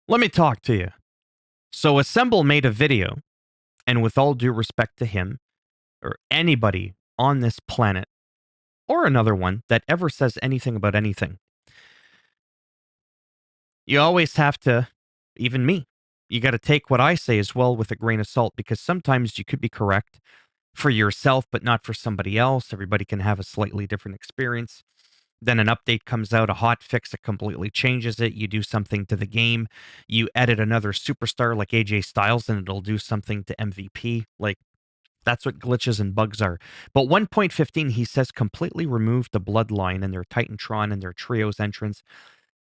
Let me talk to you. So Assemble made a video, and with all due respect to him, or anybody on this planet, or another one that ever says anything about anything, you always have to, even me, you got to take what I say as well with a grain of salt, because sometimes you could be correct for yourself, but not for somebody else. Everybody can have a slightly different experience. Then an update comes out, a hot fix that completely changes it. You do something to the game. You edit another superstar like AJ Styles, and it'll do something to MVP. Like, that's what glitches and bugs are. But 1.15, he says, completely removed the bloodline and their Titantron and their trios entrance.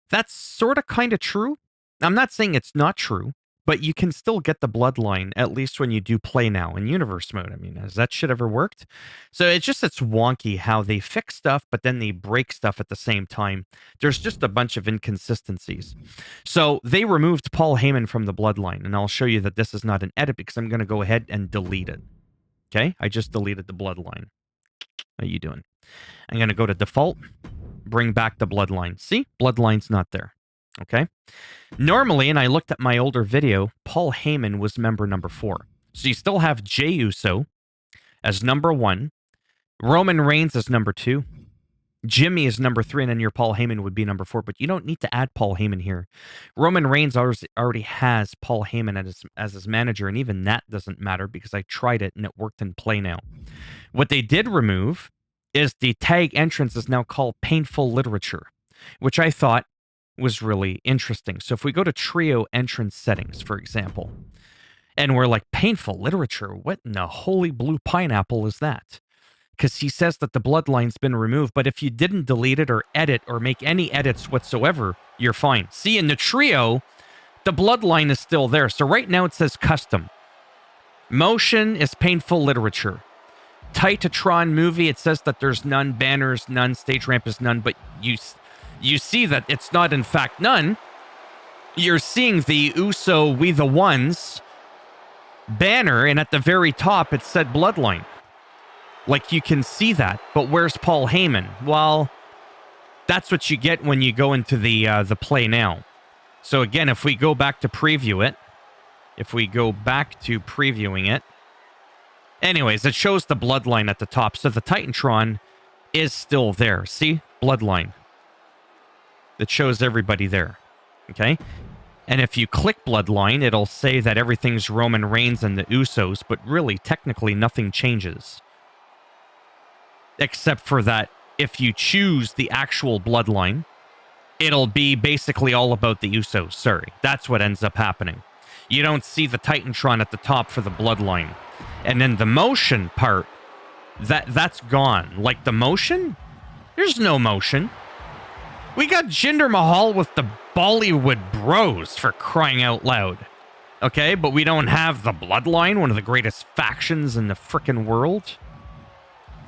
That's sort of kind of true. I'm not saying it's not true, but you can still get the bloodline, at least when you do play now in universe mode. I mean, has that shit ever worked? So it's wonky how they fix stuff, but then they break stuff at the same time. There's just a bunch of inconsistencies. So they removed Paul Heyman from the bloodline, and I'll show you that this is not an edit because I'm going to go ahead and delete it. Okay? I just deleted the bloodline. How you doing? I'm going to go to default, bring back the bloodline. See? Bloodline's not there. Okay? Normally, and I looked at my older video, Paul Heyman was member number 4. So you still have Jey Uso as number 1, Roman Reigns as number 2, Jimmy is number 3, and then your Paul Heyman would be number 4, but you don't need to add Paul Heyman here. Roman Reigns already has Paul Heyman as his manager, and even that doesn't matter because I tried it and it worked in Play Now. What they did remove is the tag entrance is now called Painful Literature, which I thought was really interesting. So if we go to trio entrance settings, for example, and we're like, Painful Literature, what in the holy blue pineapple is that? Because he says that the bloodline's been removed, but if you didn't delete it or edit or make any edits whatsoever, you're fine. See, in the trio, the bloodline is still there. So right now it says custom. Motion is Painful Literature. Titantron movie, it says that there's none. Banners, none. Stage ramp is none. But you see that it's not in fact none. You're seeing the Uso We the Ones banner, and at the very top it said bloodline. Like, you can see that, but where's Paul Heyman? Well, that's what you get when you go into the Play Now. So again, if we go back to preview it, anyways, it shows the bloodline at the top. So the Titantron is still there. See? Bloodline. It shows everybody there. Okay? And if you click bloodline, it'll say that everything's Roman Reigns and the Usos, but really, technically, nothing changes. Except for that, if you choose the actual bloodline, it'll be basically all about the Usos. Sorry, that's what ends up happening. You don't see the Titantron at the top for the bloodline. And then the motion part, that's gone. Like the motion? There's no motion. We got Jinder Mahal with the Bollywood Bros, for crying out loud. Okay, but we don't have the bloodline, one of the greatest factions in the frickin' world.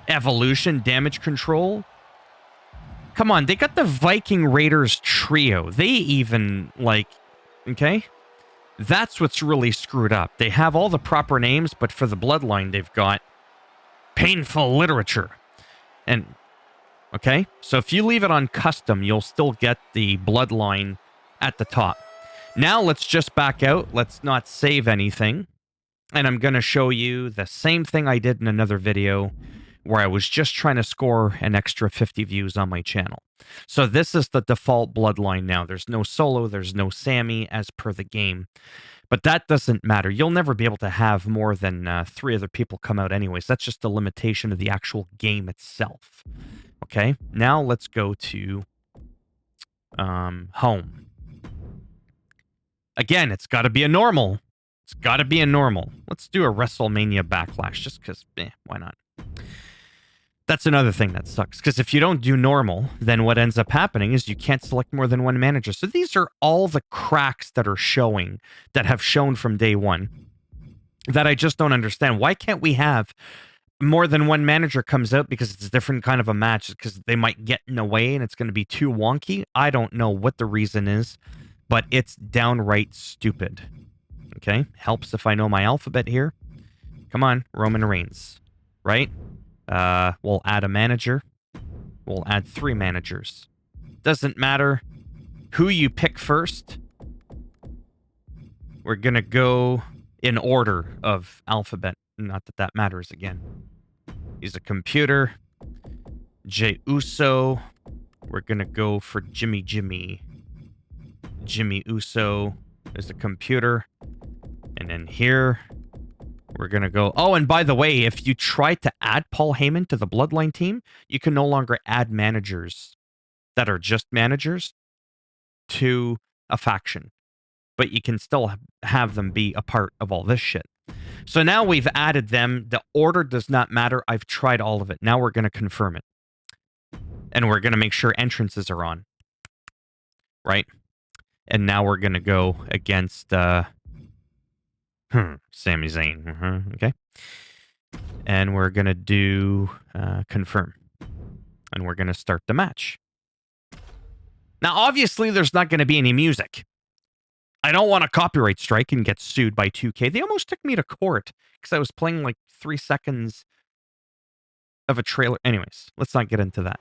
Evolution, Damage Control. Come on, they got the Viking Raiders trio. They even, like, okay? That's what's really screwed up. They have all the proper names, but for the bloodline, they've got Painful Literature. And, okay? So if you leave it on custom, you'll still get the bloodline at the top. Now let's just back out. Let's not save anything. And I'm going to show you the same thing I did in another video where I was just trying to score an extra 50 views on my channel. So this is the default bloodline now. There's no Solo, there's no Sammy as per the game. But that doesn't matter. You'll never be able to have more than 3 other people come out anyways. That's just a limitation of the actual game itself. Okay, now let's go to home. Again, it's got to be a normal. It's got to be a normal. Let's do a WrestleMania Backlash just because, why not? That's another thing that sucks, because if you don't do normal, then what ends up happening is you can't select more than one manager. So these are all the cracks that are showing, that have shown from day one, that I just don't understand. Why can't we have more than one manager comes out? Because it's a different kind of a match, because they might get in the way and it's going to be too wonky. I don't know what the reason is, but it's downright stupid. Okay, helps if I know my alphabet here. Come on, Roman Reigns, right? We'll add a manager. We'll add 3 managers. Doesn't matter who you pick first. We're going to go in order of alphabet. Not that that matters again. He's a computer. Jey Uso. We're going to go for Jimmy. Jimmy Uso is a computer. And then here, we're going to go... Oh, and by the way, if you try to add Paul Heyman to the Bloodline team, you can no longer add managers that are just managers to a faction. But you can still have them be a part of all this shit. So now we've added them. The order does not matter. I've tried all of it. Now we're going to confirm it. And we're going to make sure entrances are on. Right? And now we're going to go against... Sami Zayn. Okay. And we're going to do confirm. And we're going to start the match. Now, obviously, there's not going to be any music. I don't want a copyright strike and get sued by 2K. They almost took me to court because I was playing like 3 seconds of a trailer. Anyways, let's not get into that.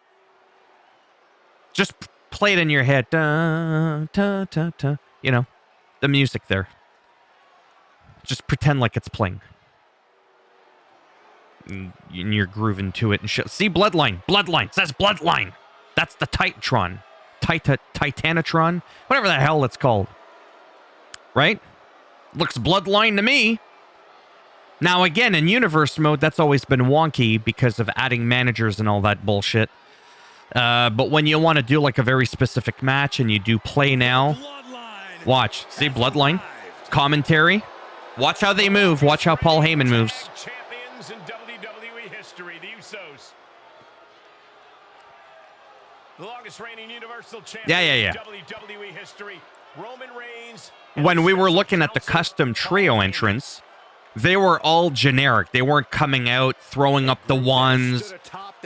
Just play it in your head. Da, da, da, da. You know, the music there. Just pretend like it's playing. And you're grooving to it and shit. See, Bloodline. Bloodline. It says Bloodline. That's the Titantron. Titantron. Whatever the hell it's called. Right? Looks Bloodline to me. Now, again, in universe mode, that's always been wonky because of adding managers and all that bullshit. But when you want to do like a very specific match and you do play now, watch. See, Bloodline. Commentary. Watch how they move. Watch how Paul Heyman moves. Champions in WWE history, the Usos. The longest reigning Universal Champion in WWE history, Roman Reigns. When we were looking at the custom trio entrance, they were all generic. They weren't coming out, throwing up the ones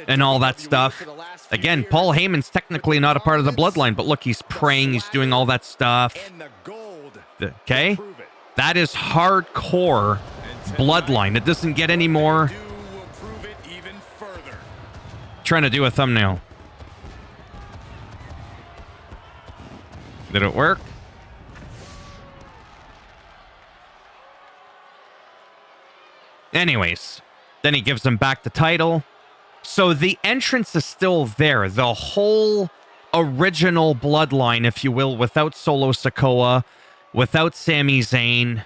and all that stuff. Again, Paul Heyman's technically not a part of the Bloodline, but look, he's praying, he's doing all that stuff. Okay? That is hardcore Bloodline. It doesn't get any more. Trying to do a thumbnail. Did it work? Anyways, then he gives him back the title. So the entrance is still there. The whole original Bloodline, if you will, without Solo Sikoa, without Sami Zayn,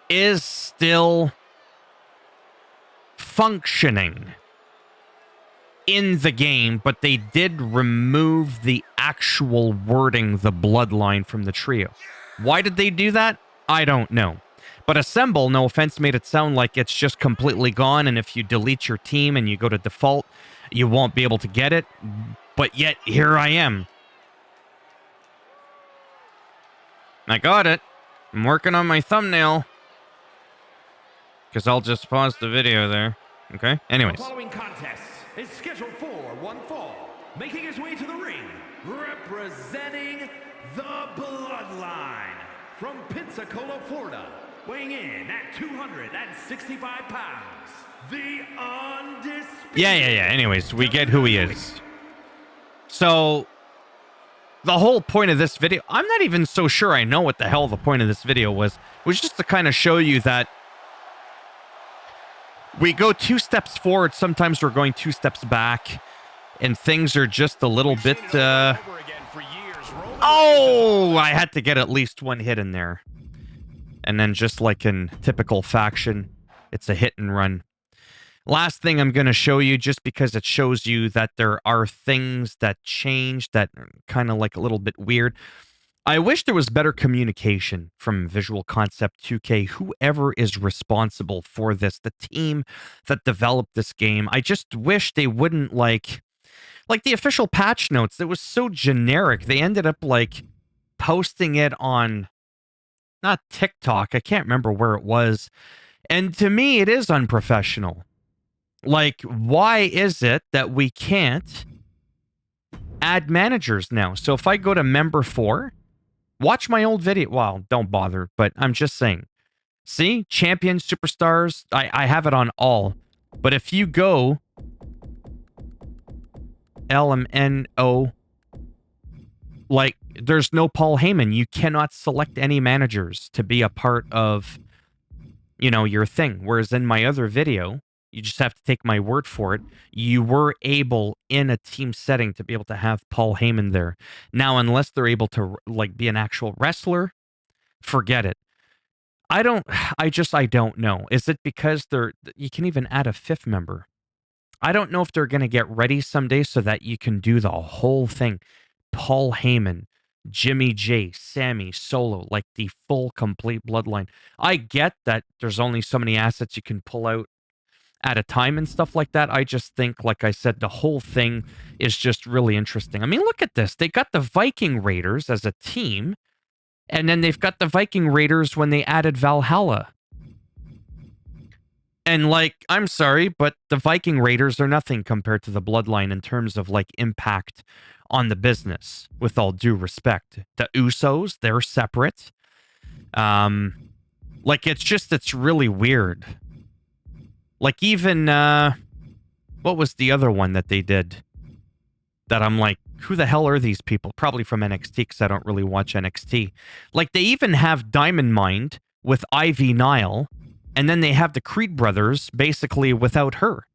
is still functioning in the game, but they did remove the actual wording, the Bloodline, from the trio. Why did they do that? I don't know. But Assemble, no offense, made it sound like it's just completely gone, and if you delete your team and you go to default, you won't be able to get it. But yet, here I am. I got it. I'm working on my thumbnail. Because I'll just pause the video there. Okay? Anyways. The following contest is scheduled for one fall. Making his way to the ring, representing the Bloodline from Pensacola, Florida. Weighing in at 265 pounds, the undisputed... Yeah. Anyways, we get who he is. So, the whole point of this video... I'm not even so sure I know what the hell the point of this video was. It was just to kind of show you that we go 2 steps forward, sometimes we're going 2 steps back, and things are just a little bit... Oh! I had to get at least one hit in there. And then just like in typical faction, it's a hit and run. Last thing I'm going to show you, just because it shows you that there are things that change that are kind of like a little bit weird. I wish there was better communication from Visual Concept 2K, whoever is responsible for this, the team that developed this game. I just wish they wouldn't like the official patch notes. It was so generic. They ended up like posting it on... not TikTok. I can't remember where it was. And to me, it is unprofessional. Like, why is it that we can't add managers now? So if I go to member 4, watch my old video. Well, don't bother, but I'm just saying. See? Champions, superstars. I have it on all. But if you go LMNO, like, there's no Paul Heyman. You cannot select any managers to be a part of, your thing. Whereas in my other video, you just have to take my word for it. You were able in a team setting to be able to have Paul Heyman there. Now, unless they're able to be an actual wrestler, forget it. I don't know. Is it because you can even add a fifth member? I don't know if they're going to get ready someday so that you can do the whole thing. Paul Heyman, Jimmy J, Sammy, Solo, like the full, complete bloodline. I get that there's only so many assets you can pull out at a time and stuff like that. I just think, like I said, the whole thing is just really interesting. I mean, look at this. They got the Viking Raiders as a team, and then they've got the Viking Raiders when they added Valhalla. And I'm sorry, but the Viking Raiders are nothing compared to the Bloodline in terms of impact on the business, with all due respect. The Usos, they're separate. It's really weird. Even what was the other one that they did that I'm like, who the hell are these people? Probably from NXT, because I don't really watch NXT. They even have Diamond Mind with Ivy Nile, and then they have the Creed brothers basically without her.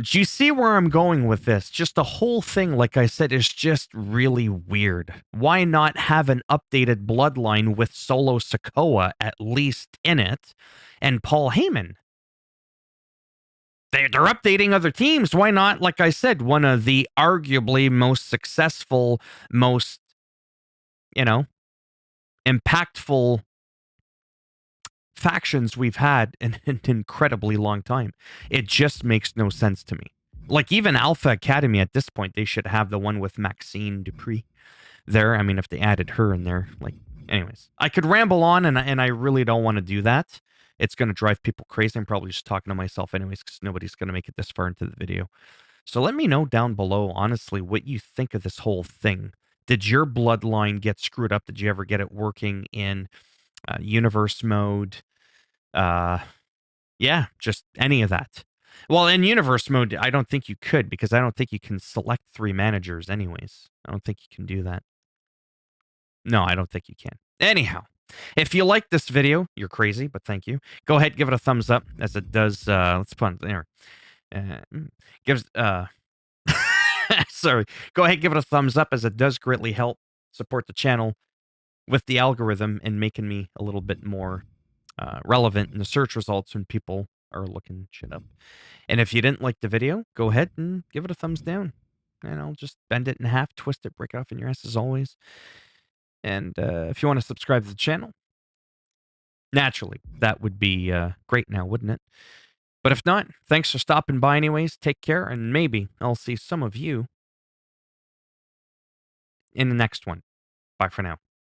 Do you see where I'm going with this? Just the whole thing, like I said, is just really weird. Why not have an updated bloodline with Solo Sikoa at least in it, and Paul Heyman? They're updating other teams. Why not, like I said, one of the arguably most successful, most, impactful factions we've had in an incredibly long time. It just makes no sense to me. Even Alpha Academy at this point, they should have the one with Maxine Dupree there. I mean, if they added her in there, anyways. I could ramble on, and I really don't want to do that. It's going to drive people crazy. I'm probably just talking to myself anyways, because nobody's going to make it this far into the video. So let me know down below, honestly, what you think of this whole thing. Did your bloodline get screwed up? Did you ever get it working in universe mode? Yeah, just any of that. Well, in universe mode, I don't think you could, because I don't think you can select 3 managers anyways. I don't think you can do that. No, I don't think you can. Anyhow, if you like this video, you're crazy, but thank you. Go ahead, give it a thumbs up, as it does. Let's put it there. Sorry. Go ahead, give it a thumbs up, as it does greatly help support the channel with the algorithm and making me a little bit more relevant in the search results when people are looking shit up. And if you didn't like the video, go ahead and give it a thumbs down. And I'll just bend it in half, twist it, break it off in your ass as always. And if you want to subscribe to the channel, naturally, that would be great now, wouldn't it? But if not, thanks for stopping by anyways. Take care, and maybe I'll see some of you in the next one. Bye for now.